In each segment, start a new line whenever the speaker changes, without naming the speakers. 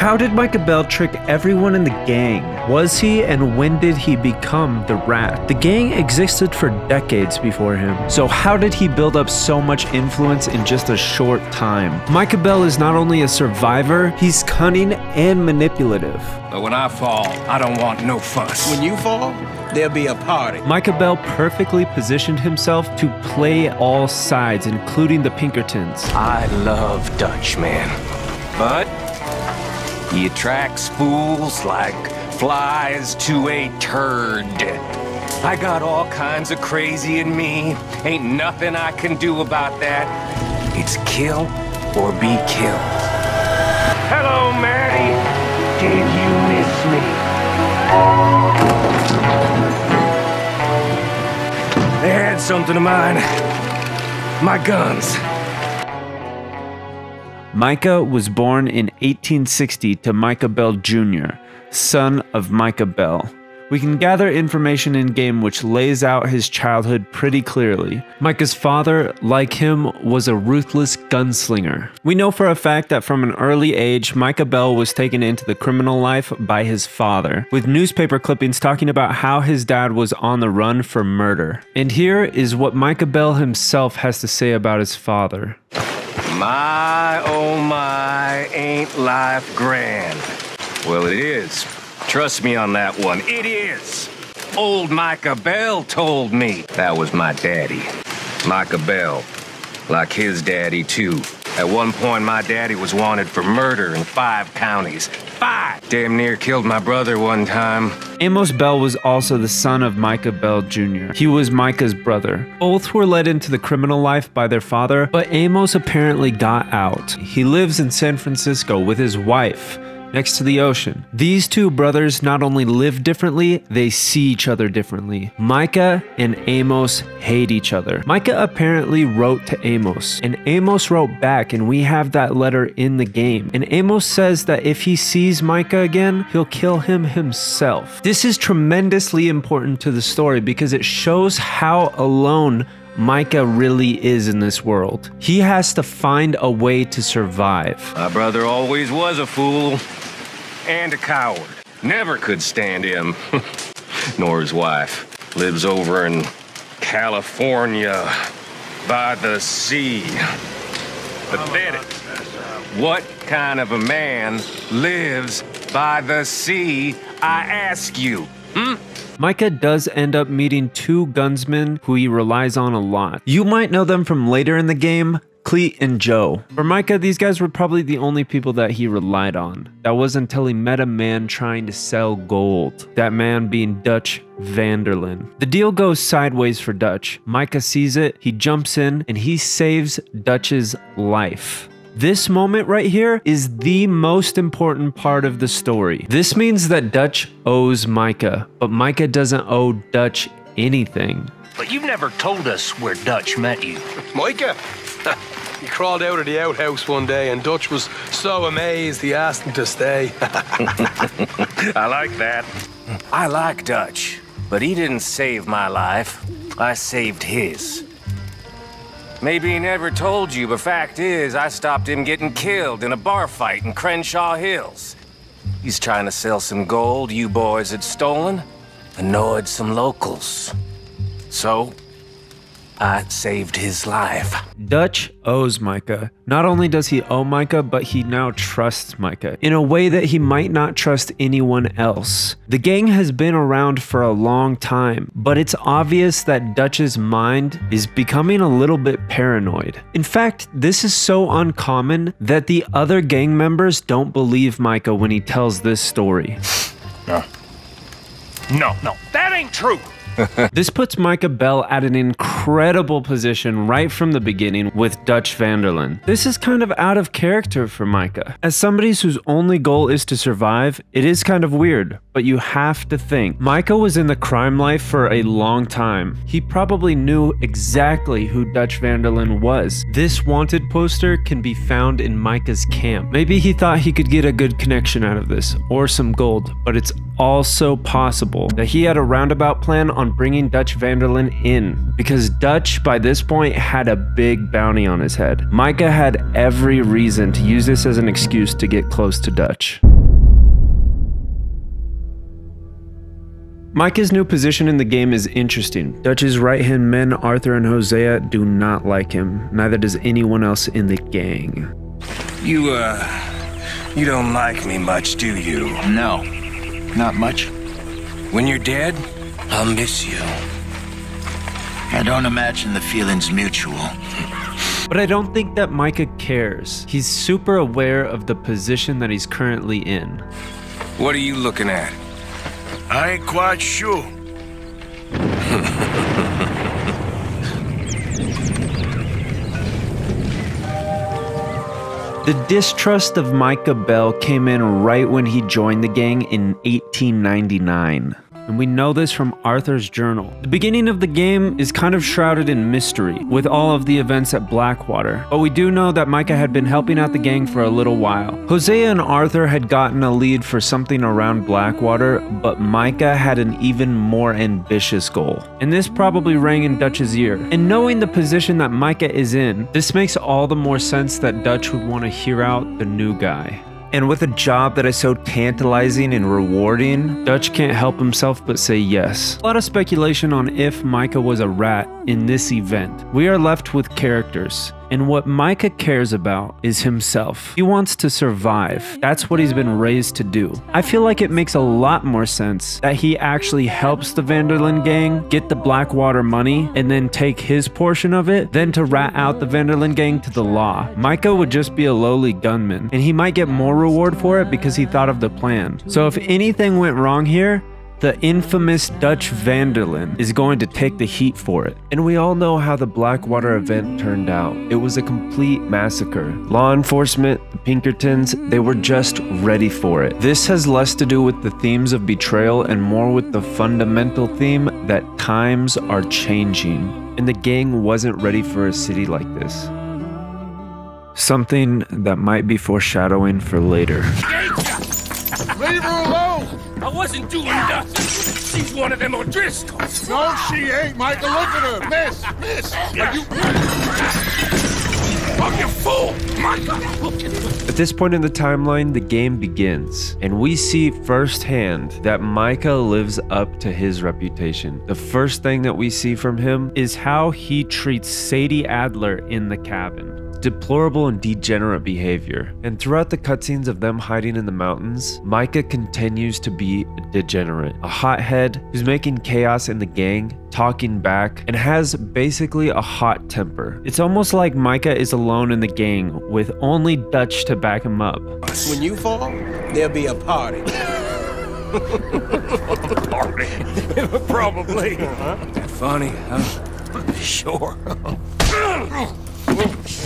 how did Micah Bell trick everyone in the gang? Was he, and when did he become the Rat? The gang existed for decades before him, so how did he build up so much influence in just a short time? Micah Bell is not only a survivor, he's cunning and manipulative.
But when I fall, I don't want no fuss.
When you fall, there'll be a party.
Micah Bell perfectly positioned himself to play all sides, including the Pinkertons.
I love Dutch, man. But he attracts fools like flies to a turd. I got all kinds of crazy in me. Ain't nothing I can do about that. It's kill or be killed. Hello, Maddie. Did you miss me? They had something of mine. My guns.
Micah was born in 1860 to Micah Bell Jr., son of Micah Bell. We can gather information in-game which lays out his childhood pretty clearly. Micah's father, like him, was a ruthless gunslinger. We know for a fact that from an early age, Micah Bell was taken into the criminal life by his father, with newspaper clippings talking about how his dad was on the run for murder. And here is what Micah Bell himself has to say about his father.
My, oh my, ain't life grand? Well, it is. Trust me on that one. It is. Old Micah Bell told me. That was my daddy. Micah Bell. Like his daddy, too. At one point, my daddy was wanted for murder in 5 counties. 5! Damn near killed my brother one time.
Amos Bell was also the son of Micah Bell Jr. He was Micah's brother. Both were led into the criminal life by their father, but Amos apparently got out. He lives in San Francisco with his wife, next to the ocean. These two brothers not only live differently, they see each other differently. Micah and Amos hate each other. Micah apparently wrote to Amos, and Amos wrote back, and we have that letter in the game. And Amos says that if he sees Micah again, he'll kill him himself. This is tremendously important to the story because it shows how alone Micah really is in this world. He has to find a way to survive.
My brother always was a fool and a coward. Never could stand him, nor his wife. Lives over in California by the sea. Pathetic. What kind of a man lives by the sea, I ask you?
Micah does end up meeting 2 gunsmen who he relies on a lot. You might know them from later in the game, Cleet and Joe. For Micah, these guys were probably the only people that he relied on. That was until he met a man trying to sell gold. That man being Dutch Vanderlyn. The deal goes sideways for Dutch. Micah sees it, he jumps in, and he saves Dutch's life. This moment right here is the most important part of the story. This means that Dutch owes Micah, but Micah doesn't owe Dutch anything.
But you've never told us where Dutch met you.
Micah? He crawled out of the outhouse one day and Dutch was so amazed he asked him to stay.
I like that. I like Dutch, but he didn't save my life. I saved his. Maybe he never told you, but fact is, I stopped him getting killed in a bar fight in Crenshaw Hills. He's trying to sell some gold you boys had stolen, annoyed some locals. So, I saved his life.
Dutch owes Micah. Not only does he owe Micah, but he now trusts Micah in a way that he might not trust anyone else. The gang has been around for a long time, but it's obvious that Dutch's mind is becoming a little bit paranoid. In fact, this is so uncommon that the other gang members don't believe Micah when he tells this story.
No, that ain't true.
This puts Micah Bell at an incredible position right from the beginning with Dutch Vanderlyn. This is kind of out of character for Micah. As somebody whose only goal is to survive, it is kind of weird, but you have to think. Micah was in the crime life for a long time. He probably knew exactly who Dutch Vanderlyn was. This wanted poster can be found in Micah's camp. Maybe he thought he could get a good connection out of this, or some gold, but it's also possible that he had a roundabout plan on bringing Dutch Vanderlyn in, because Dutch by this point had a big bounty on his head. Micah had every reason to use this as an excuse to get close to Dutch. Micah's new position in the game is interesting. Dutch's right-hand men, Arthur and Hosea, do not like him. Neither does anyone else in the gang.
You don't like me much, do you?
No, not much.
When you're dead, I'll miss you.
I don't imagine the feeling's mutual.
But I don't think that Micah cares. He's super aware of the position that he's currently in.
What are you looking at?
I ain't quite sure.
The distrust of Micah Bell came in right when he joined the gang in 1899. And we know this from Arthur's journal. The beginning of the game is kind of shrouded in mystery, with all of the events at Blackwater. But we do know that Micah had been helping out the gang for a little while. Hosea and Arthur had gotten a lead for something around Blackwater, but Micah had an even more ambitious goal. And this probably rang in Dutch's ear. And knowing the position that Micah is in, this makes all the more sense that Dutch would want to hear out the new guy. And with a job that is so tantalizing and rewarding, Dutch can't help himself but say yes. A lot of speculation on if Micah was a rat in this event. We are left with characters, and what Micah cares about is himself. He wants to survive. That's what he's been raised to do. I feel like it makes a lot more sense that he actually helps the Vanderlyn gang get the Blackwater money and then take his portion of it than to rat out the Vanderlyn gang to the law. Micah would just be a lowly gunman, and he might get more reward for it because he thought of the plan. So if anything went wrong here, the infamous Dutch Vanderlyn is going to take the heat for it. And we all know how the Blackwater event turned out. It was a complete massacre. Law enforcement, the Pinkertons, they were just ready for it. This has less to do with the themes of betrayal and more with the fundamental theme that times are changing. And the gang wasn't ready for a city like this. Something that might be foreshadowing for later.
Leave her alone!
I wasn't doing nothing. She's one of them O'Driscolls.
No, she ain't, Micah. Look at her. Miss. Are you...
Oh, you fool! Micah!
At this point in the timeline, the game begins, and we see firsthand that Micah lives up to his reputation. The first thing that we see from him is how he treats Sadie Adler in the cabin. Deplorable and degenerate behavior. And throughout the cutscenes of them hiding in the mountains, Micah continues to be a degenerate, a hothead who's making chaos in the gang, talking back, and has basically a hot temper. It's almost like Micah is alone in the gang with only Dutch to back him up.
When you fall, there'll be a party.
Party. Probably.
Funny, huh?
Sure.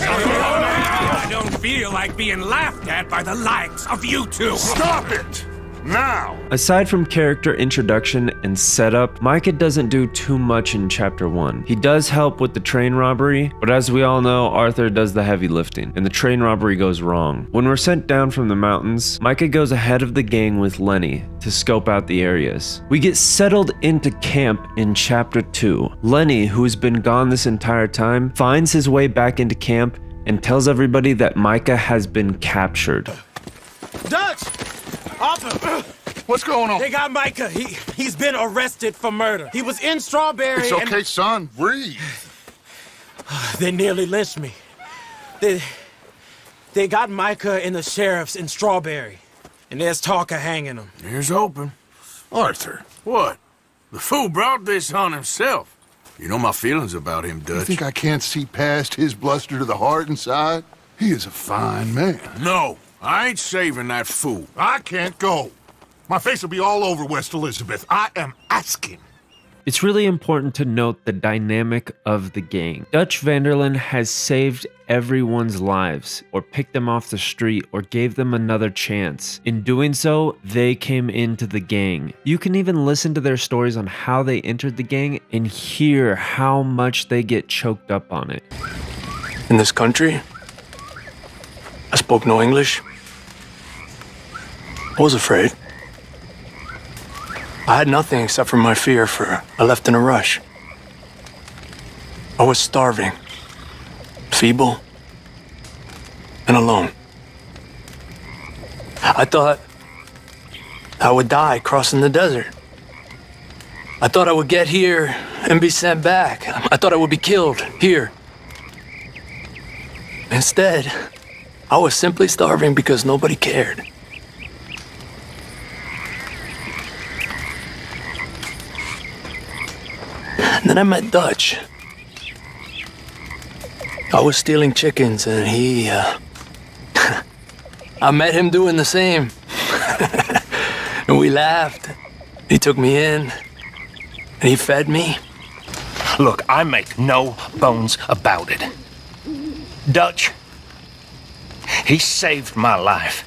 I don't feel like being laughed at by the likes of you two.
Stop it! Now!
Aside from character introduction and setup, Micah doesn't do too much in Chapter 1. He does help with the train robbery, but as we all know, Arthur does the heavy lifting, and the train robbery goes wrong. When we're sent down from the mountains, Micah goes ahead of the gang with Lenny to scope out the areas. We get settled into camp in Chapter 2. Lenny, who has been gone this entire time, finds his way back into camp and tells everybody that Micah has been captured.
Dutch! Arthur!
What's going on?
They got Micah. He's been arrested for murder. He was in Strawberry.
It's okay, son. Breathe.
They nearly lynched me. They got Micah and the sheriffs in Strawberry. And there's talk of hanging him.
Here's open. Arthur, what? The fool brought this on himself. You know my feelings about him, Dutch.
You think I can't see past his bluster to the heart inside? He is a fine man.
No, I ain't saving that fool.
I can't go. My face will be all over West Elizabeth. I am asking.
It's really important to note the dynamic of the gang. Dutch Vanderlyn has saved everyone's lives, or picked them off the street, or gave them another chance. In doing so, they came into the gang. You can even listen to their stories on how they entered the gang and hear how much they get choked up on it.
In this country, I spoke no English. I was afraid. I had nothing except for my fear for I left in a rush. I was starving, feeble, and alone. I thought I would die crossing the desert. I thought I would get here and be sent back. I thought I would be killed here. Instead, I was simply starving because nobody cared. And then I met Dutch. I was stealing chickens and he, I met him doing the same. And we laughed. He took me in and he fed me.
Look, I make no bones about it. Dutch, he saved my life.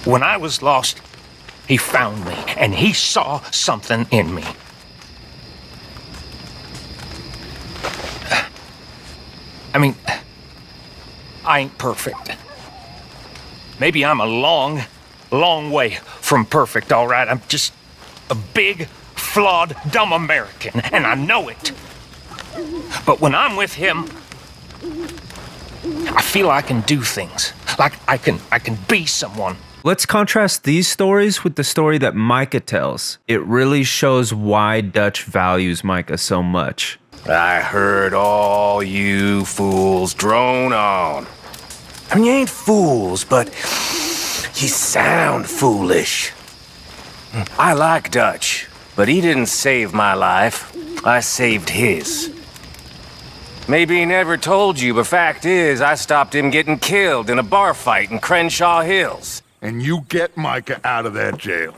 When I was lost, he found me, and he saw something in me. I mean, I ain't perfect. Maybe I'm a long, long way from perfect, all right? I'm just a big, flawed, dumb American, and I know it. But when I'm with him, I feel I can do things. Like I can be someone.
Let's contrast these stories with the story that Micah tells. It really shows why Dutch values Micah so much.
I heard all you fools drone on. I mean, you ain't fools, but you sound foolish. I like Dutch, but he didn't save my life. I saved his. Maybe he never told you, but fact is, I stopped him getting killed in a bar fight in Crenshaw Hills.
And you get Micah out of that jail.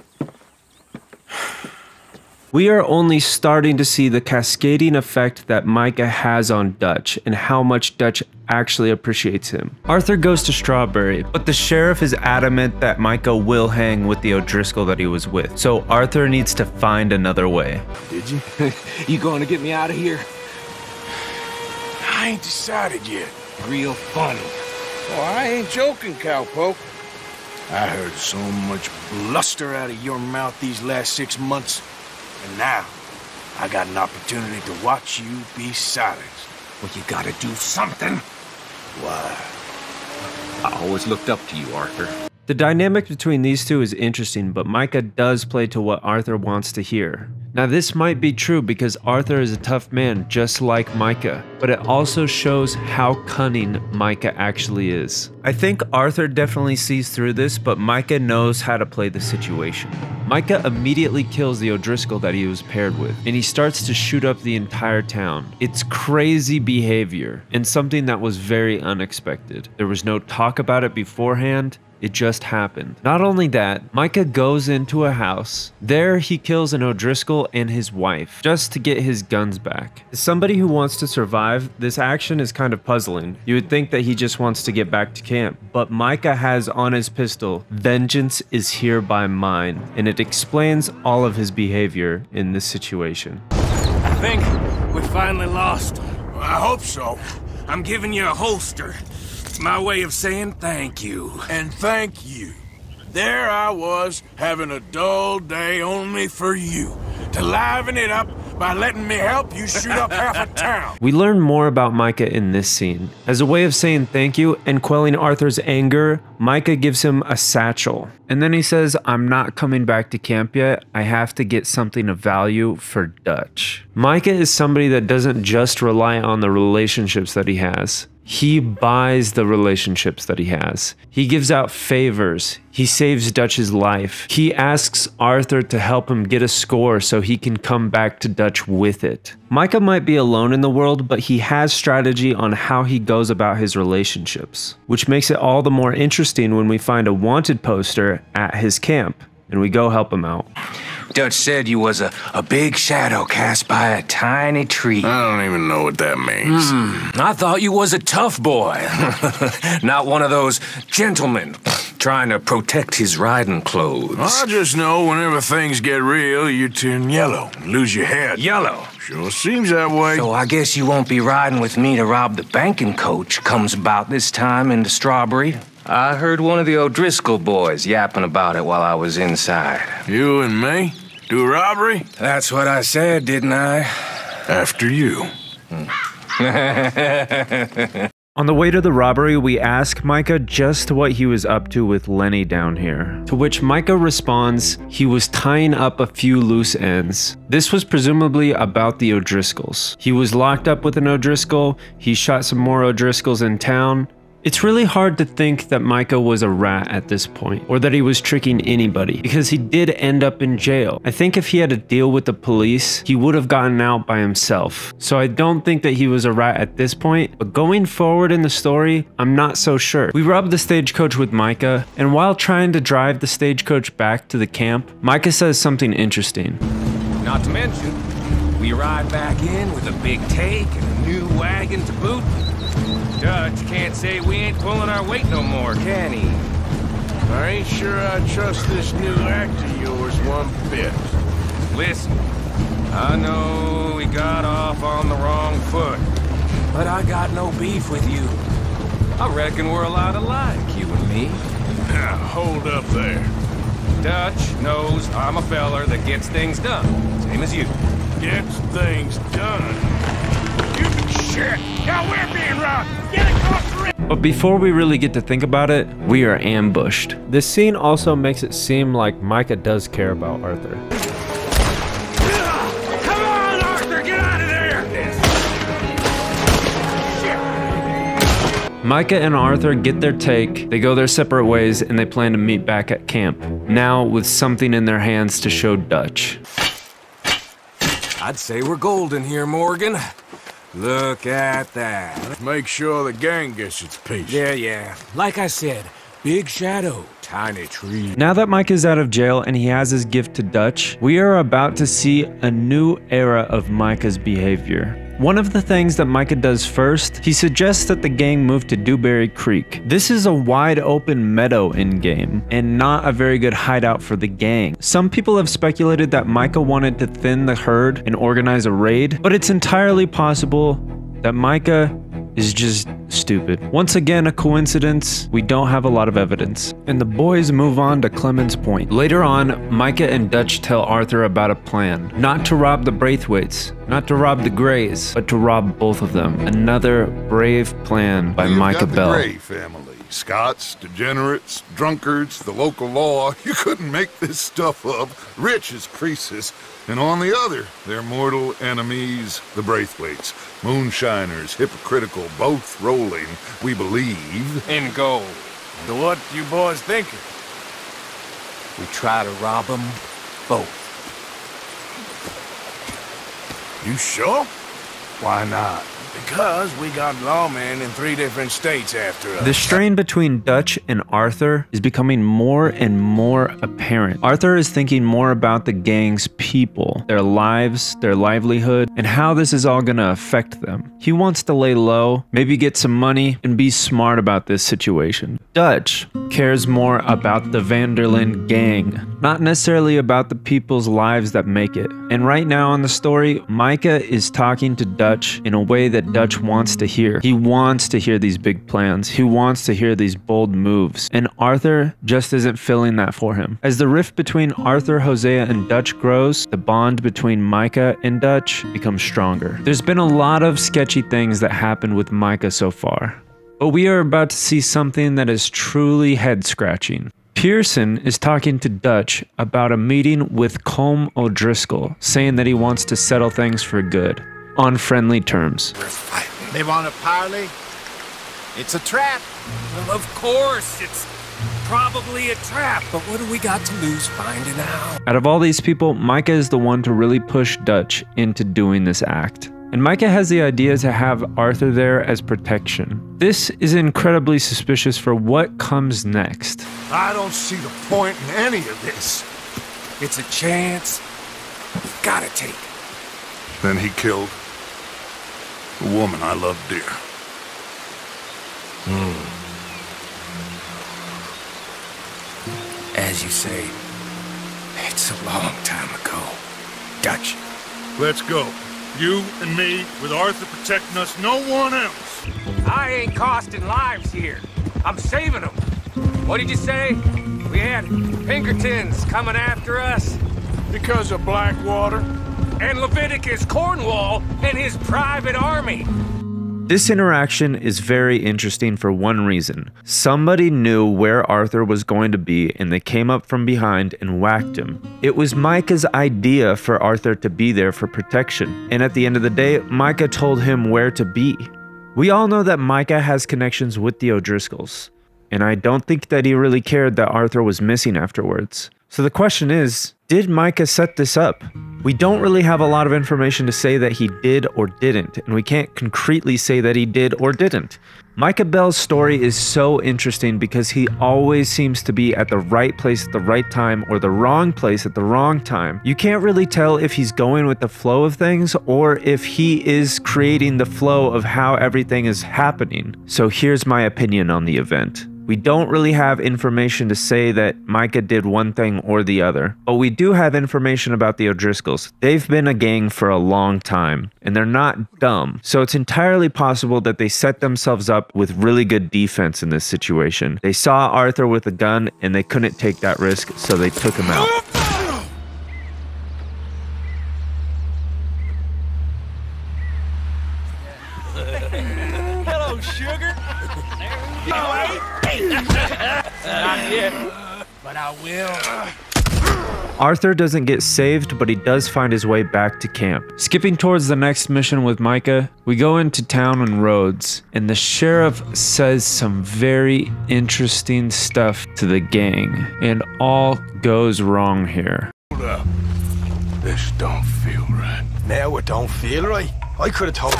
We are only starting to see the cascading effect that Micah has on Dutch and how much Dutch actually appreciates him. Arthur goes to Strawberry, but the sheriff is adamant that Micah will hang with the O'Driscoll that he was with, so Arthur needs to find another way.
Did you? You going to get me out of here?
I ain't decided yet.
Real funny.
Oh, I ain't joking, cowpoke. I heard so much bluster out of your mouth these last 6 months. And now, I got an opportunity to watch you be silenced.
Well, you gotta do something.
Why?
I always looked up to you, Arthur.
The dynamic between these two is interesting, but Micah does play to what Arthur wants to hear. Now this might be true because Arthur is a tough man just like Micah, but it also shows how cunning Micah actually is. I think Arthur definitely sees through this, but Micah knows how to play the situation. Micah immediately kills the O'Driscoll that he was paired with, and he starts to shoot up the entire town. It's crazy behavior, and something that was very unexpected. There was no talk about it beforehand. It just happened. Not only that, Micah goes into a house. There he kills an O'Driscoll and his wife, just to get his guns back. As somebody who wants to survive, this action is kind of puzzling. You would think that he just wants to get back to camp, but Micah has on his pistol, "Vengeance is hereby mine," and it explains all of his behavior in this situation.
I think we finally lost him.
I hope so.
I'm giving you a holster. It's my way of saying thank you.
And thank you. There I was, having a dull day only for you, to liven it up by letting me help you shoot up half a town.
We learn more about Micah in this scene. As a way of saying thank you and quelling Arthur's anger, Micah gives him a satchel. And then he says, "I'm not coming back to camp yet. I have to get something of value for Dutch." Micah is somebody that doesn't just rely on the relationships that he has. He buys the relationships that he has. He gives out favors. He saves Dutch's life. He asks Arthur to help him get a score so he can come back to Dutch with it. Micah might be alone in the world, but he has strategy on how he goes about his relationships, which makes it all the more interesting when we find a wanted poster at his camp and we go help him out.
Dutch said you was a big shadow cast by a tiny tree.
I don't even know what that means.
I thought you was a tough boy. Not one of those gentlemen trying to protect his riding clothes.
I just know whenever things get real, you turn yellow and lose your head.
Yellow.
Sure seems that way.
So I guess you won't be riding with me to rob the banking coach comes about this time into Strawberry. I heard one of the O'Driscoll boys yapping about it while I was inside.
You and me? Do a robbery?
That's what I said, didn't I?
After you.
On the way to the robbery, we ask Micah just what he was up to with Lenny down here. To which Micah responds, he was tying up a few loose ends. This was presumably about the O'Driscolls. He was locked up with an O'Driscoll, he shot some more O'Driscolls in town. It's really hard to think that Micah was a rat at this point, or that he was tricking anybody, because he did end up in jail. I think if he had to deal with the police, he would have gotten out by himself. So I don't think that he was a rat at this point, but going forward in the story, I'm not so sure. We robbed the stagecoach with Micah, and while trying to drive the stagecoach back to the camp, Micah says something interesting.
Not to mention, we ride back in with a big take and a new wagon to boot. Dutch can't say we ain't pulling our weight no more, can he?
I ain't sure I trust this new act of yours one bit.
Listen, I know we got off on the wrong foot, but I got no beef with you. I reckon we're a lot alike, you and me.
Now, hold up there.
Dutch knows I'm a feller that gets things done, same as you.
Gets things done. You shit! Now we're being robbed! Get across the river!
But before we really get to think about it, we are ambushed. This scene also makes it seem like Micah does care about Arthur.
Come on, Arthur, get out of there! Shit.
Micah and Arthur get their take, they go their separate ways, and they plan to meet back at camp. Now with something in their hands to show Dutch.
I'd say we're golden here, Morgan. Look at that.
Make sure the gang gets its piece.
Yeah. Like I said, big shadow, tiny tree.
Now that Mike is out of jail and he has his gift to Dutch, we are about to see a new era of Micah's behavior. One of the things that Micah does first, he suggests that the gang move to Dewberry Creek. This is a wide open meadow in-game, and not a very good hideout for the gang. Some people have speculated that Micah wanted to thin the herd and organize a raid, but it's entirely possible that Micah is just stupid. Once again, a coincidence. We don't have a lot of evidence. And the boys move on to Clemens Point. Later on, Micah and Dutch tell Arthur about a plan. Not to rob the Braithwaites, not to rob the Grays, but to rob both of them. Another brave plan by Micah Bell.
The Gray family. Scots, degenerates, drunkards, the local law. You couldn't make this stuff up. Rich as Croesus. And on the other, their mortal enemies, the Braithwaites. Moonshiners, hypocritical, both rolling, we believe,
in gold.
So what you boys thinking?
We try to rob them both.
You sure?
Why not?
Because we got lawmen in 3 different states after us.
The strain between Dutch and Arthur is becoming more and more apparent. Arthur is thinking more about the gang's people, their lives, their livelihood, and how this is all gonna affect them. He wants to lay low, maybe get some money, and be smart about this situation. Dutch cares more about the Vanderlyn gang, not necessarily about the people's lives that make it. And right now in the story, Micah is talking to Dutch in a way that Dutch wants to hear. He wants to hear these big plans. He wants to hear these bold moves. And Arthur just isn't filling that for him. As the rift between Arthur, Hosea, and Dutch grows, the bond between Micah and Dutch becomes stronger. There's been a lot of sketchy things that happened with Micah so far. But we are about to see something that is truly head-scratching. Pearson is talking to Dutch about a meeting with Colm O'Driscoll, saying that he wants to settle things for good, on friendly terms.
They want a parley? It's a trap.
Well, of course, it's probably a trap, but what do we got to lose finding out?
Out of all these people, Micah is the one to really push Dutch into doing this act. And Micah has the idea to have Arthur there as protection. This is incredibly suspicious for what comes next.
I don't see the point in any of this.
It's a chance. Gotta take it.
Then he killed a woman I loved dear.
As you say, it's a long time ago. Dutch.
Let's go. You and me, with Arthur protecting us, no one else.
I ain't costing lives here. I'm saving them. What did you say? We had Pinkertons coming after us?
Because of Blackwater?
And Leviticus Cornwall and his private army.
This interaction is very interesting for one reason. Somebody knew where Arthur was going to be and they came up from behind and whacked him. It was Micah's idea for Arthur to be there for protection, and at the end of the day, Micah told him where to be. We all know that Micah has connections with the O'Driscolls, and I don't think that he really cared that Arthur was missing afterwards. So the question is, did Micah set this up? We don't really have a lot of information to say that he did or didn't, and we can't concretely say that he did or didn't. Micah Bell's story is so interesting because he always seems to be at the right place at the right time or the wrong place at the wrong time. You can't really tell if he's going with the flow of things or if he is creating the flow of how everything is happening. So here's my opinion on the event. We don't really have information to say that Micah did one thing or the other, but we do have information about the O'Driscolls. They've been a gang for a long time, and they're not dumb, so it's entirely possible that they set themselves up with really good defense in this situation. They saw Arthur with a gun, and they couldn't take that risk, so they took him out.
Hello, sugar. Not yet, but I will.
Arthur doesn't get saved, but he does find his way back to camp. Skipping towards the next mission with Micah, we go into town and roads, and the sheriff says some very interesting stuff to the gang, and all goes wrong here.
Hold up. This don't feel right. Now it don't feel right? I could have told you.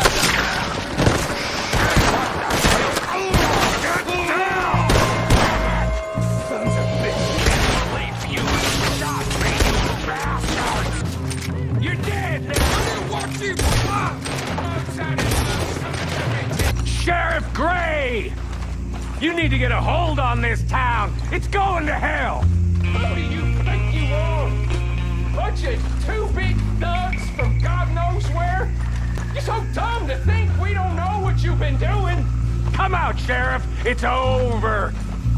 Sheriff Gray! You need to get a hold on this town. It's going to hell.
Who do you think you are? Bunch of two big thugs from God knows where? You're so dumb to think we don't know what you've been doing.
Come out, Sheriff. It's over.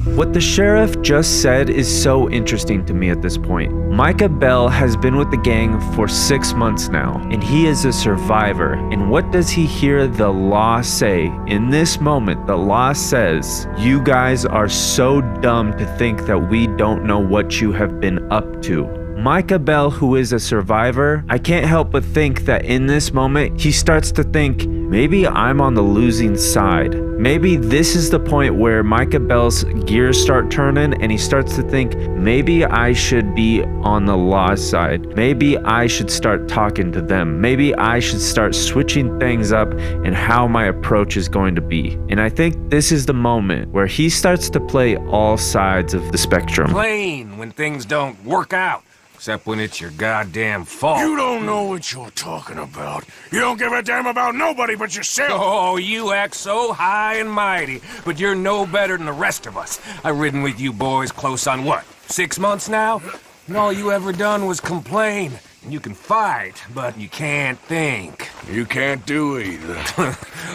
What the sheriff just said is so interesting to me at this point. Micah Bell has been with the gang for 6 months now, and he is a survivor. And what does he hear the law say? In this moment, the law says, you guys are so dumb to think that we don't know what you have been up to. Micah Bell, who is a survivor, I can't help but think that in this moment, he starts to think, maybe I'm on the losing side. Maybe this is the point where Micah Bell's gears start turning and he starts to think, maybe I should be on the law side. Maybe I should start talking to them. Maybe I should start switching things up and how my approach is going to be. And I think this is the moment where he starts to play all sides of the spectrum.
Plain when things don't work out. Except when it's your goddamn fault.
You don't know what you're talking about. You don't give a damn about nobody but yourself.
Oh, you act so high and mighty, but you're no better than the rest of us. I've ridden with you boys close on what, 6 months now? And all you ever done was complain. And you can fight, but you can't think.
You can't do either.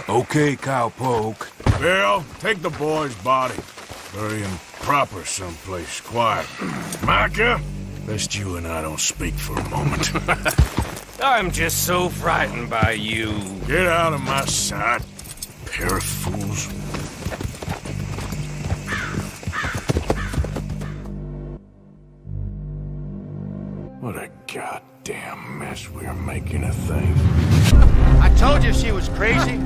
Okay, cowpoke.
Bill, take the boy's body. Bury him proper someplace quiet. Micah? Best you and I don't speak for a moment.
I'm just so frightened by you.
Get out of my sight, pair of fools. What a goddamn mess we're making of things.
I told you she was crazy.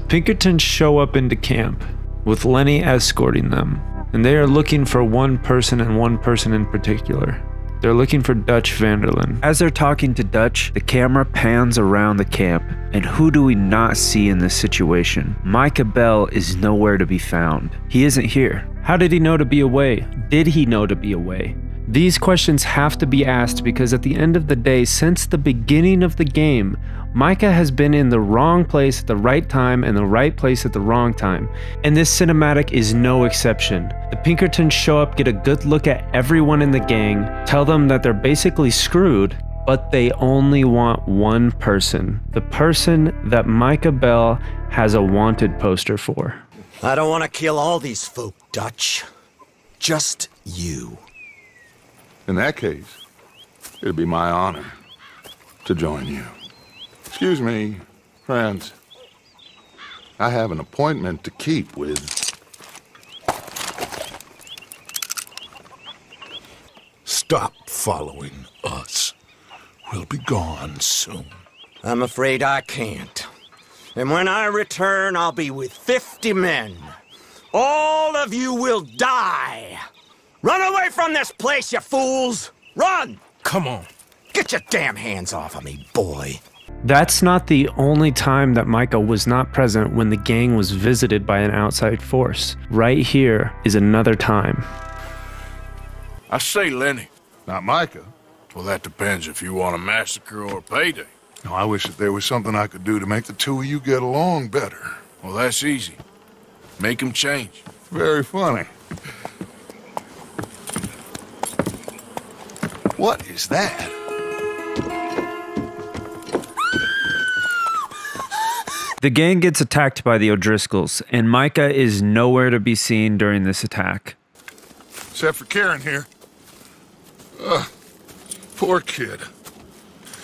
Pinkertons show up into camp, with Lenny escorting them, and they are looking for one person and one person in particular. They're looking for Dutch Vanderlyn. As they're talking to Dutch, the camera pans around the camp, and who do we not see in this situation? Micah Bell is nowhere to be found. He isn't here. How did he know to be away? Did he know to be away? These questions have to be asked because at the end of the day, since the beginning of the game, Micah has been in the wrong place at the right time and the right place at the wrong time. And this cinematic is no exception. The Pinkertons show up, get a good look at everyone in the gang, tell them that they're basically screwed, but they only want one person. The person that Micah Bell has a wanted poster for.
I don't want to kill all these folk, Dutch. Just you.
In that case, it'd be my honor to join you. Excuse me, friends. I have an appointment to keep with...
Stop following us. We'll be gone soon.
I'm afraid I can't. And when I return, I'll be with 50 men. All of you will die. Run away from this place, you fools! Run!
Come on.
Get your damn hands off of me, boy.
That's not the only time that Micah was not present when the gang was visited by an outside force. Right here is another time.
I say, Lenny.
Not Micah.
Well, that depends if you want a massacre or a payday.
No, I wish that there was something I could do to make the two of you get along better.
Well, that's easy. Make them change.
Very funny. What is that?
The gang gets attacked by the O'Driscolls, and Micah is nowhere to be seen during this attack.
Except for Karen here. Poor kid.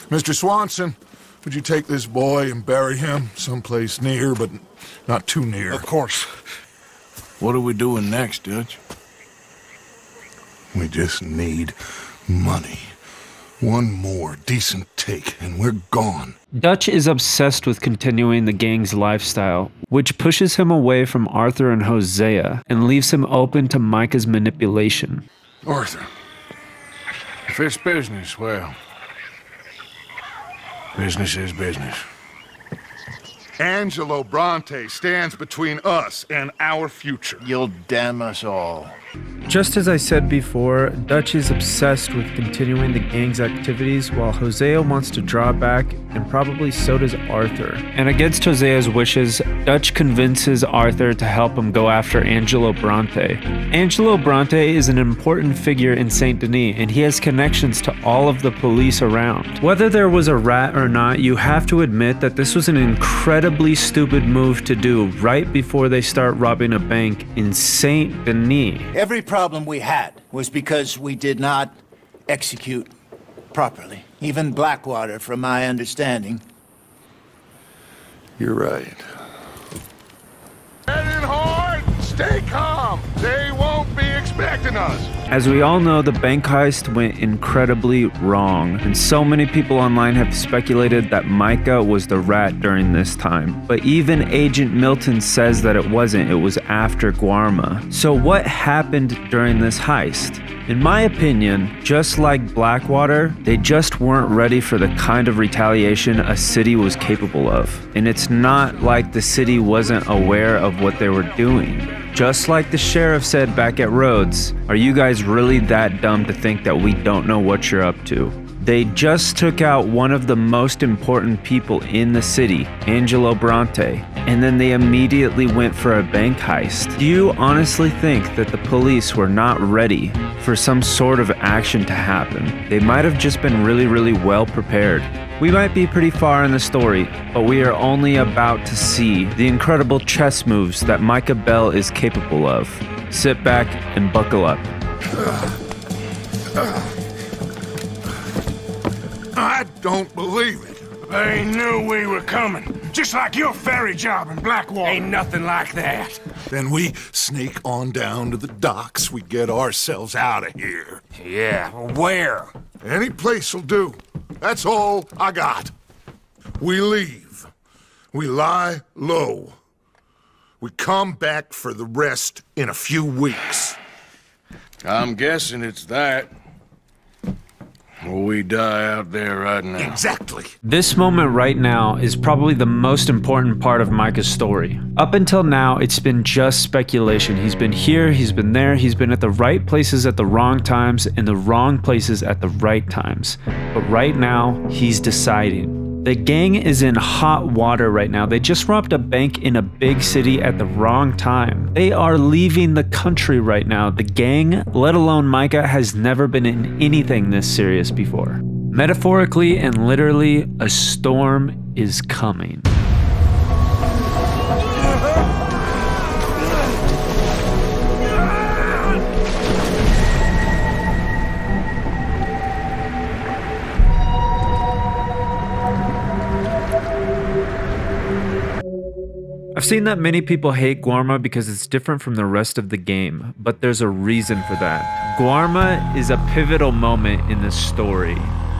Mr. Swanson, would you take this boy and bury him someplace near, but not too near?
Of course. What are we doing next, Dutch?
We just need money. One more decent take, and we're gone.
Dutch is obsessed with continuing the gang's lifestyle, which pushes him away from Arthur and Hosea and leaves him open to Micah's manipulation.
Arthur, if it's business, well, business is business.
Angelo Bronte stands between us and our future.
You'll damn us all.
Just as I said before, Dutch is obsessed with continuing the gang's activities while Hosea wants to draw back, and probably so does Arthur. And against Hosea's wishes, Dutch convinces Arthur to help him go after Angelo Bronte. Angelo Bronte is an important figure in Saint Denis, and he has connections to all of the police around. Whether there was a rat or not, you have to admit that this was an incredibly stupid move to do right before they start robbing a bank in Saint Denis.
Every problem we had was because we did not execute properly. Even Blackwater, from my understanding.
You're right.
Head in hard, stay calm. They won't be expecting us.
As we all know, the bank heist went incredibly wrong, and so many people online have speculated that Micah was the rat during this time. But even Agent Milton says that it wasn't, it was after Guarma. So what happened during this heist? In my opinion, just like Blackwater, they just weren't ready for the kind of retaliation a city was capable of. And it's not like the city wasn't aware of what they were doing. Just like the sheriff said back at Rhodes, are you guys really that dumb to think that we don't know what you're up to? They just took out one of the most important people in the city, Angelo Bronte, and then they immediately went for a bank heist. Do you honestly think that the police were not ready for some sort of action to happen? They might have just been really well prepared. We might be pretty far in the story, but we are only about to see the incredible chess moves that Micah Bell is capable of. Sit back and buckle up.
I don't believe it.
They knew we were coming. Just like your ferry job in Blackwater. Ain't nothing like that.
Then we sneak on down to the docks. We get ourselves out of here.
Yeah, where?
Any place will do. That's all I got. We leave. We lie low. We come back for the rest in a few weeks.
I'm guessing it's that. Or we die out there right now.
Exactly.
This moment right now is probably the most important part of Micah's story. Up until now, it's been just speculation. He's been here, he's been there, he's been at the right places at the wrong times, and the wrong places at the right times. But right now, he's deciding. The gang is in hot water right now. They just robbed a bank in a big city at the wrong time. They are leaving the country right now. The gang, let alone Micah, has never been in anything this serious before. Metaphorically and literally, a storm is coming. I've seen that many people hate Guarma because it's different from the rest of the game, but there's a reason for that. Guarma is a pivotal moment in this story.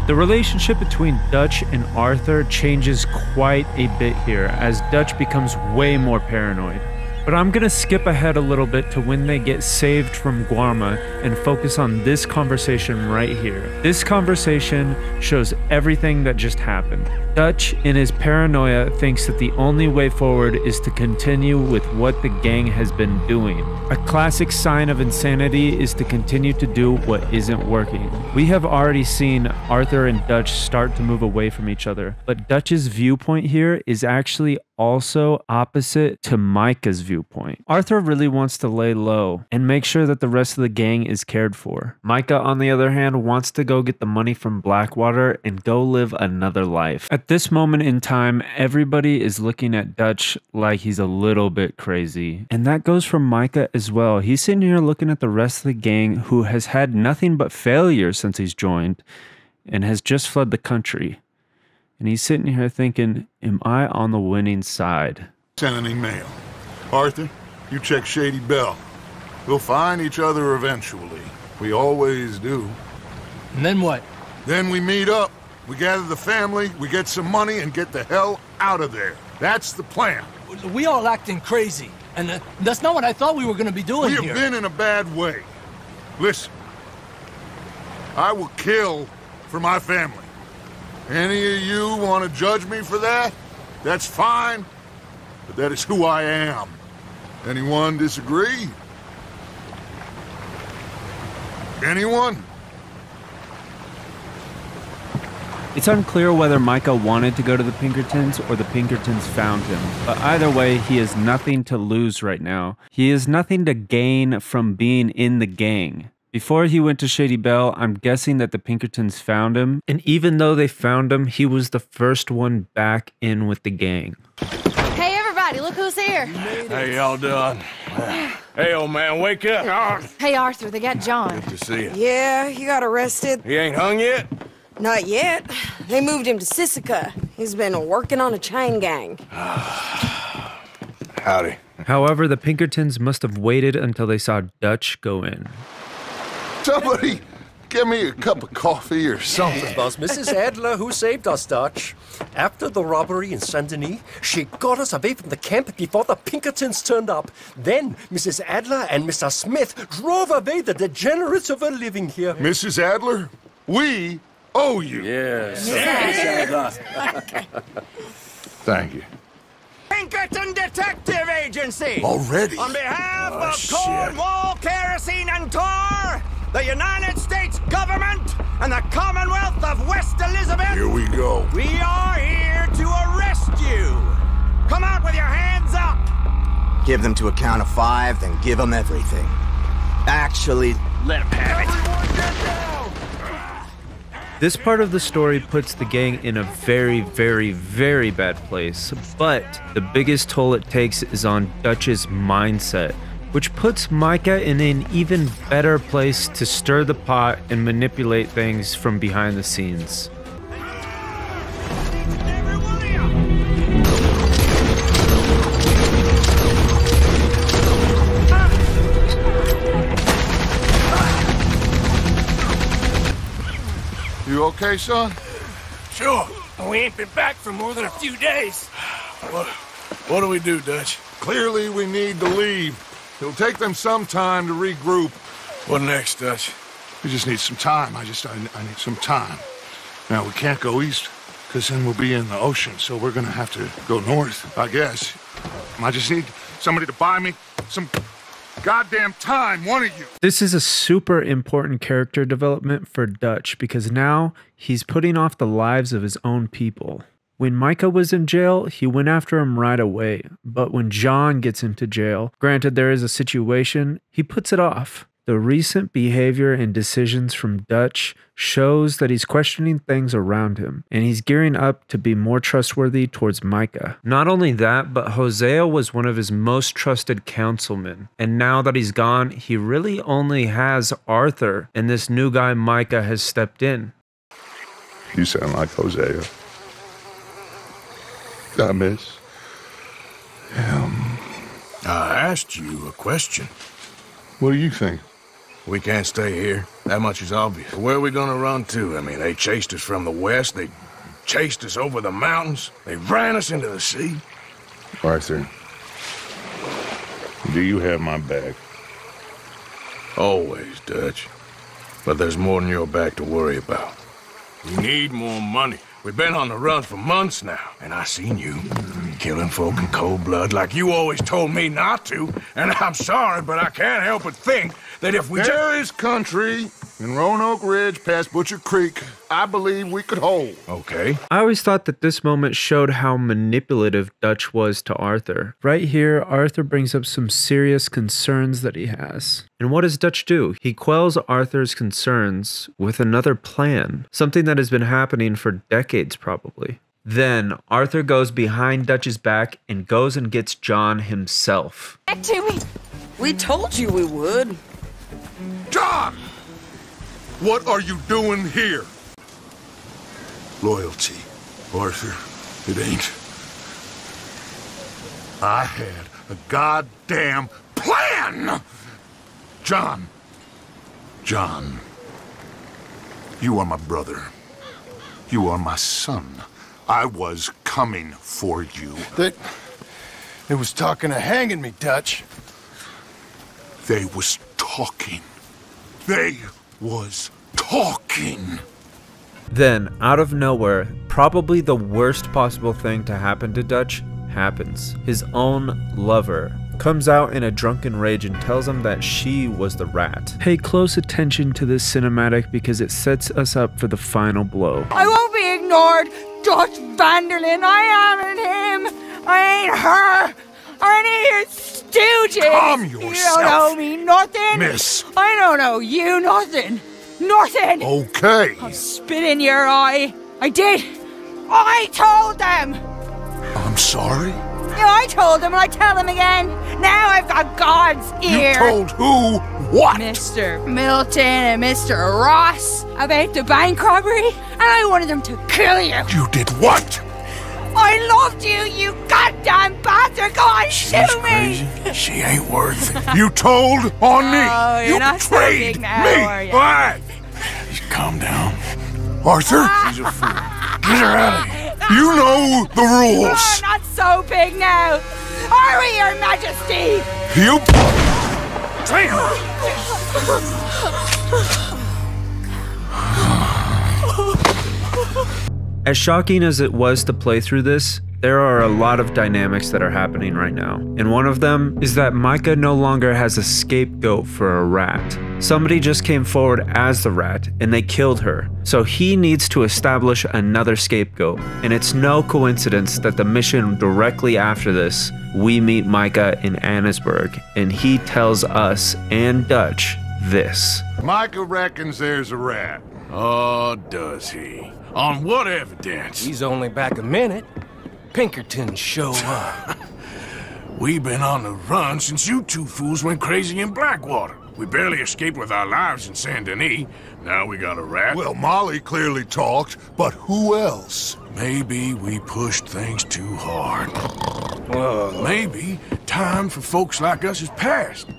The relationship between Dutch and Arthur changes quite a bit here as Dutch becomes way more paranoid. But I'm gonna skip ahead a little bit to when they get saved from Guarma and focus on this conversation right here. This conversation shows everything that just happened. Dutch, in his paranoia, thinks that the only way forward is to continue with what the gang has been doing. A classic sign of insanity is to continue to do what isn't working. We have already seen Arthur and Dutch start to move away from each other, but Dutch's viewpoint here is actually also opposite to Micah's viewpoint. Arthur really wants to lay low and make sure that the rest of the gang is cared for. Micah, on the other hand, wants to go get the money from Blackwater and go live another life. At this moment in time, everybody is looking at Dutch like he's a little bit crazy. And that goes for Micah as well. He's sitting here looking at the rest of the gang who has had nothing but failure since he's joined and has just fled the country. And he's sitting here thinking, am I on the winning side?
Send an email. Arthur, you check Shady Bell. We'll find each other eventually. We always do.
And then what?
Then we meet up. We gather the family, we get some money, and get the hell out of there. That's the plan.
We all acting crazy. And that's not what I thought we were going to be doing here.
We have been in a bad way. Listen. I will kill for my family. Any of you want to judge me for that? That's fine, but that is who I am. Anyone disagree? Anyone?
It's unclear whether Micah wanted to go to the Pinkertons or the Pinkertons found him, but either way, he has nothing to lose right now. He has nothing to gain from being in the gang. Before he went to Shady Bell, I'm guessing that the Pinkertons found him, and even though they found him, he was the first one back in with the gang.
Hey everybody, look who's here.
How y'all doing? Hey old man, wake up.
Hey Arthur, they got John.
Good to see you.
Yeah, he got arrested.
He ain't hung yet?
Not yet. They moved him to Sisika. He's been working on a chain gang.
Howdy.
However, the Pinkertons must have waited until they saw Dutch go in.
Somebody get me a cup of coffee or something.
It was Mrs. Adler who saved us, Dutch. After the robbery in Saint Denis, she got us away from the camp before the Pinkertons turned up. Then Mrs. Adler and Mr. Smith drove away the degenerates who were living here.
Mrs. Adler, we owe you.
Yes.
Thank you.
Pinkerton Detective Agency!
Already?
On behalf of Cornwall, Kerosene and Tar, the United States government, and the Commonwealth of West Elizabeth...
Here we go.
We are here to arrest you. Come out with your hands up.
Give them to a count of 5, then give them everything. Actually,
let them have it. Everyone get down!
This part of the story puts the gang in a very, very, very bad place, but the biggest toll it takes is on Dutch's mindset, which puts Micah in an even better place to stir the pot and manipulate things from behind the scenes.
You okay, son?
Sure. We ain't been back for more than a few days. What do we do, Dutch?
Clearly, we need to leave. It'll take them some time to regroup.
What next, Dutch?
We just need some time. I need some time. Now, we can't go east, because then we'll be in the ocean, so we're gonna have to go north, I guess. I just need somebody to buy me some goddamn time, one of you.
This is a super important character development for Dutch because now he's putting off the lives of his own people. When Micah was in jail, he went after him right away. But when John gets into jail, granted there is a situation, he puts it off. The recent behavior and decisions from Dutch shows that he's questioning things around him, and he's gearing up to be more trustworthy towards Micah. Not only that, but Hosea was one of his most trusted councilmen, and now that he's gone, he really only has Arthur, and this new guy Micah has stepped in.
You sound like Hosea. I miss him.
I asked you a question.
What do you think?
We can't stay here. That much is obvious. Where are we gonna run to? I mean, they chased us from the west. They chased us over the mountains. They ran us into the sea.
Arthur, do you have my back?
Always, Dutch. But there's more than your back to worry about. We need more money. We've been on the run for months now, and I seen you killing folk in cold blood like you always told me not to. And I'm sorry, but I can't help but think that if we
There is country in Roanoke Ridge past Butcher Creek I believe we could hold.
Okay.
I always thought that this moment showed how manipulative Dutch was to Arthur. Right here, Arthur brings up some serious concerns that he has. And what does Dutch do? He quells Arthur's concerns with another plan, something that has been happening for decades probably. Then Arthur goes behind Dutch's back and goes and gets John himself.
Back to me. We told you we would.
John! What are you doing here? Loyalty, Arthur. It ain't. I had a goddamn plan! John. John. You are my brother. You are my son. I was coming for you.
They was talking of hanging me, Dutch.
They was talking. They was talking.
Then, out of nowhere, probably the worst possible thing to happen to Dutch happens. His own lover comes out in a drunken rage and tells him that she was the rat. Pay close attention to this cinematic because it sets us up for the final blow.
I won't be ignored, Dutch Vanderlyn. I am him. I ain't her. Or any of your stooges.
Calm yourself.
You don't owe me nothing.
Miss.
I don't owe you nothing. Nothing.
Okay.
I'll spit in your eye. I did. I told them.
I'm sorry?
Yeah, I told them and I tell them again. Now I've got God's ear.
You told who what?
Mr. Milton and Mr. Ross about the bank robbery, and I wanted them to kill you.
You did what?
I loved you, you goddamn bastard! Go on, shoot me!
She ain't worth it. You told on me.
Oh, you're
you
not so
betrayed
big now,
me.
are you?
What? Just calm down. Arthur?
She's a fool. Get her out of here.
You know the rules.
Oh, not so big now. Are we, Your Majesty?
You...
As shocking as it was to play through this, there are a lot of dynamics that are happening right now. And one of them is that Micah no longer has a scapegoat for a rat. Somebody just came forward as the rat and they killed her. So he needs to establish another scapegoat. And it's no coincidence that the mission directly after this, we meet Micah in Annesburg and he tells us and Dutch this.
Micah reckons there's a rat.
Oh, does he? On what evidence?
He's only back a minute. Pinkerton show up.
We've been on the run since you two fools went crazy in Blackwater. We barely escaped with our lives in Saint Denis. Now we got a rat.
Well, Molly clearly talked, but who else?
Maybe we pushed things too hard. Maybe time for folks like us is past.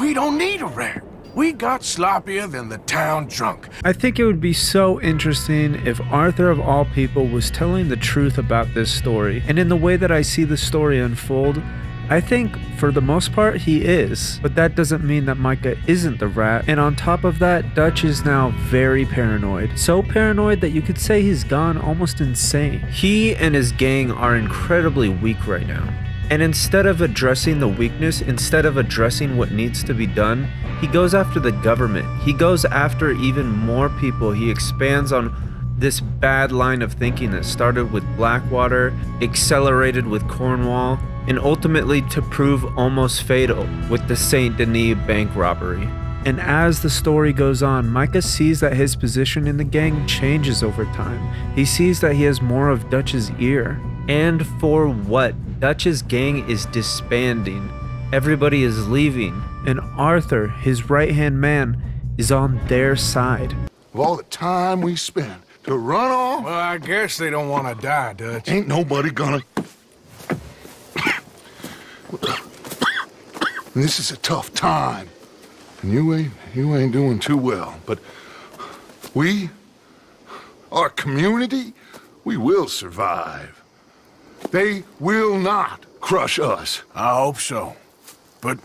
We don't need a rat. We got sloppier than the town drunk.
I think it would be so interesting if Arthur of all people was telling the truth about this story. And in the way that I see the story unfold, I think for the most part he is, but that doesn't mean that Micah isn't the rat. And on top of that, Dutch is now very paranoid. So paranoid that you could say he's gone almost insane. He and his gang are incredibly weak right now. And instead of addressing the weakness, instead of addressing what needs to be done, he goes after the government. He goes after even more people. He expands on this bad line of thinking that started with Blackwater, accelerated with Cornwall, and ultimately to prove almost fatal with the Saint Denis bank robbery. And as the story goes on, Micah sees that his position in the gang changes over time. He sees that he has more of Dutch's ear. And for what? Dutch's gang is disbanding. Everybody is leaving. And Arthur, his right-hand man, is on their side.
Of all the time we spent to run off...
Well, I guess they don't want to die, Dutch.
Ain't nobody gonna... This is a tough time. And you ain't doing too well. But we, our community, we will survive. They will not crush us.
I hope so. But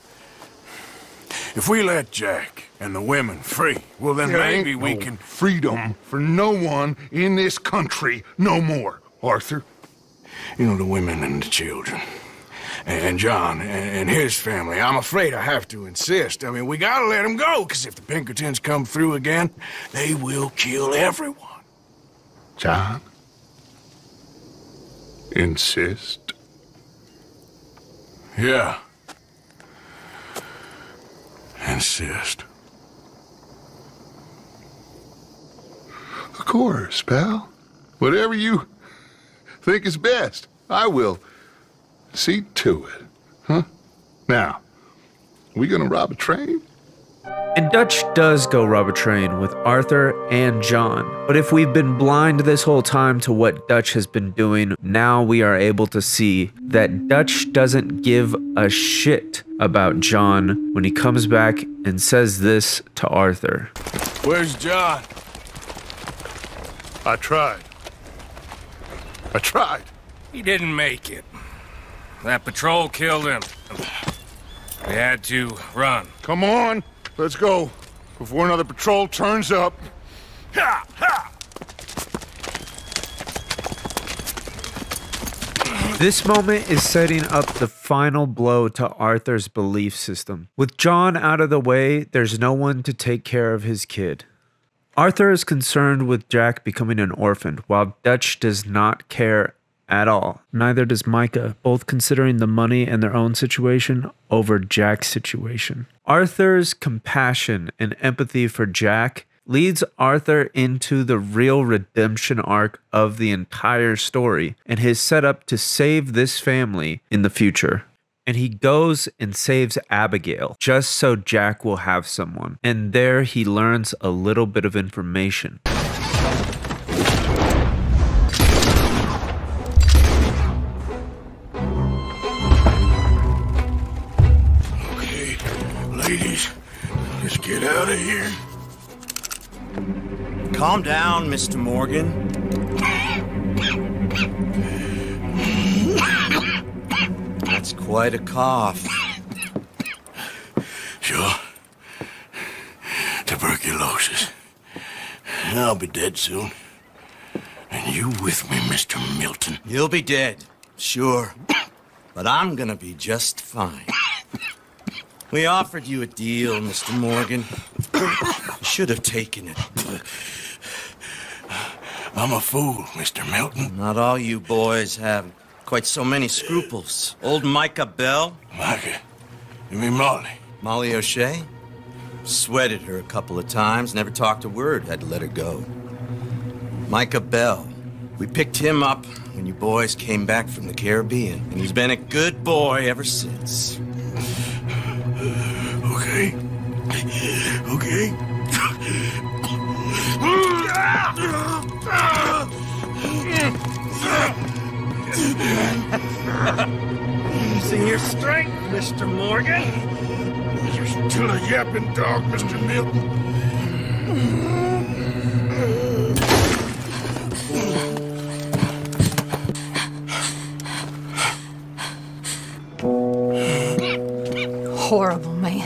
if we let Jack and the women free, well then maybe we can...
freedom for no one in this country no more, Arthur.
You know, the women and the children. And John and his family. I'm afraid I have to insist. I mean, we gotta let them go, because if the Pinkertons come through again, they will kill everyone.
John? Insist?
Yeah. Insist.
Of course, pal. Whatever you think is best, I will see to it. Huh? Now, we gonna rob a train?
And Dutch does go rob a train with Arthur and John. But if we've been blind this whole time to what Dutch has been doing, now we are able to see that Dutch doesn't give a shit about John when he comes back and says this to Arthur.
Where's John?
I tried.
He didn't make it. That patrol killed him. We had to run.
Come on, let's go before another patrol turns up.
Ha! Ha!
This moment is setting up the final blow to Arthur's belief system. With John out of the way, there's no one to take care of his kid. Arthur is concerned with Jack becoming an orphan, while Dutch does not care at all. Neither does Micah, both considering the money and their own situation over Jack's situation. Arthur's compassion and empathy for Jack leads Arthur into the real redemption arc of the entire story and his setup to save this family in the future. And he goes and saves Abigail just so Jack will have someone. And there he learns a little bit of information.
Okay, ladies, let's get out of here.
Calm down, Mr. Morgan. That's quite a cough.
Sure. Tuberculosis. I'll be dead soon. And you with me, Mr. Milton?
You'll be dead, sure. But I'm gonna be just fine. We offered you a deal, Mr. Morgan. You should have taken it.
I'm a fool, Mr. Milton.
Not all you boys have quite so many scruples. Old Micah Bell.
Micah? You mean Molly?
Molly O'Shea? Sweated her a couple of times, never talked a word, had to let her go. Micah Bell. We picked him up when you boys came back from the Caribbean, and he's been a good boy ever since.
Okay. Okay.
Using your strength, Mr. Morgan.
You're still a yapping dog, Mr. Milton.
horrible man.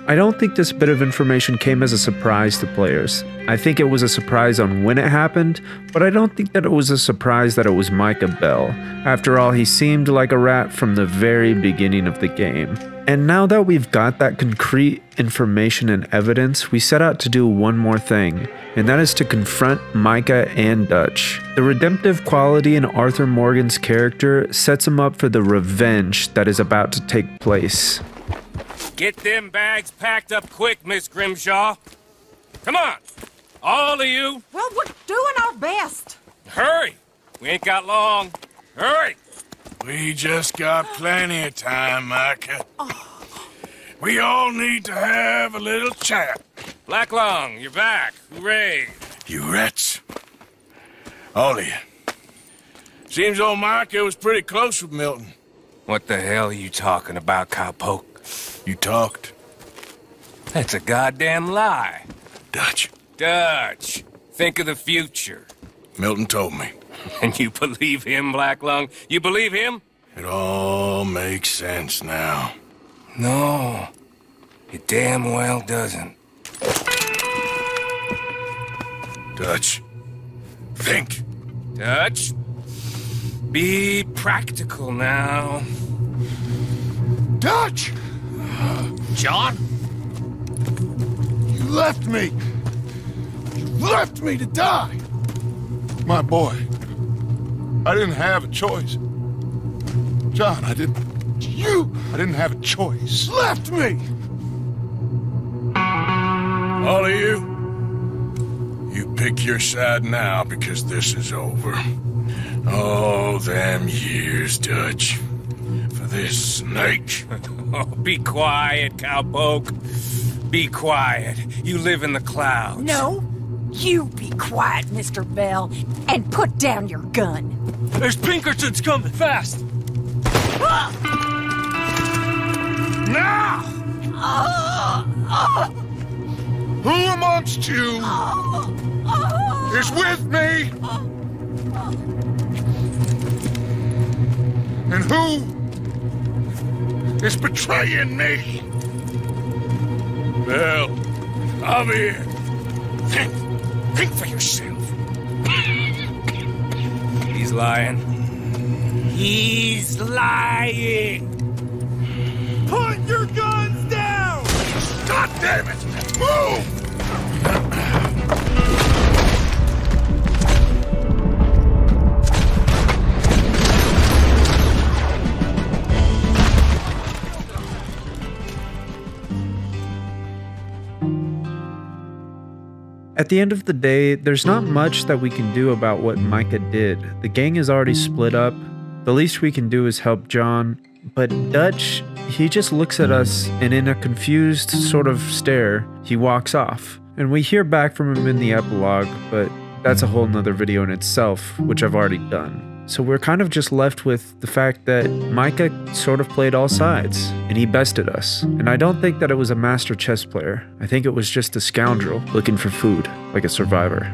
I don't think this bit of information came as a surprise to players. I think it was a surprise on when it happened, but I don't think that it was a surprise that it was Micah Bell. After all, he seemed like a rat from the very beginning of the game. And now that we've got that concrete information and evidence, we set out to do one more thing, and that is to confront Micah and Dutch. The redemptive quality in Arthur Morgan's character sets him up for the revenge that is about to take place.
Get them bags packed up quick, Miss Grimshaw. Come on, all of you.
Well, we're doing our best.
Hurry, we ain't got long. Hurry.
We just got plenty of time, Micah. We all need to have a little chat.
Blacklung, you're back. Hooray.
You rats. All of you. Seems old Micah was pretty close with Milton.
What the hell are you talking about, cowpoke?
You talked.
That's a goddamn lie.
Dutch.
Dutch, think of the future.
Milton told me.
And you believe him, Blacklung? You believe him?
It all makes sense now.
No, it damn well doesn't.
Dutch, think.
Dutch, be practical now.
Dutch!
John?
You left me! You left me to die! My boy, I didn't have a choice. John, I didn't have a choice. Left me!
All of you, you pick your side now because this is over. Oh, them years, Dutch. For this snake.
Oh, be quiet, cowpoke. Be quiet. You live in the clouds.
No, you be quiet, Mr. Bell, and put down your gun.
There's Pinkertons coming, fast!
Now! Who amongst you is with me? And who is betraying me?
Bell, I'm here. Think for yourself.
He's lying. He's lying!
Put your guns down! God damn it! Move!
At the end of the day, there's not much that we can do about what Micah did. The gang is already split up. The least we can do is help John. But Dutch, he just looks at us and in a confused sort of stare, he walks off. And we hear back from him in the epilogue, but that's a whole nother video in itself, which I've already done. So we're kind of just left with the fact that Micah sort of played all sides, and he bested us. And I don't think that it was a master chess player. I think it was just a scoundrel looking for food, like a survivor.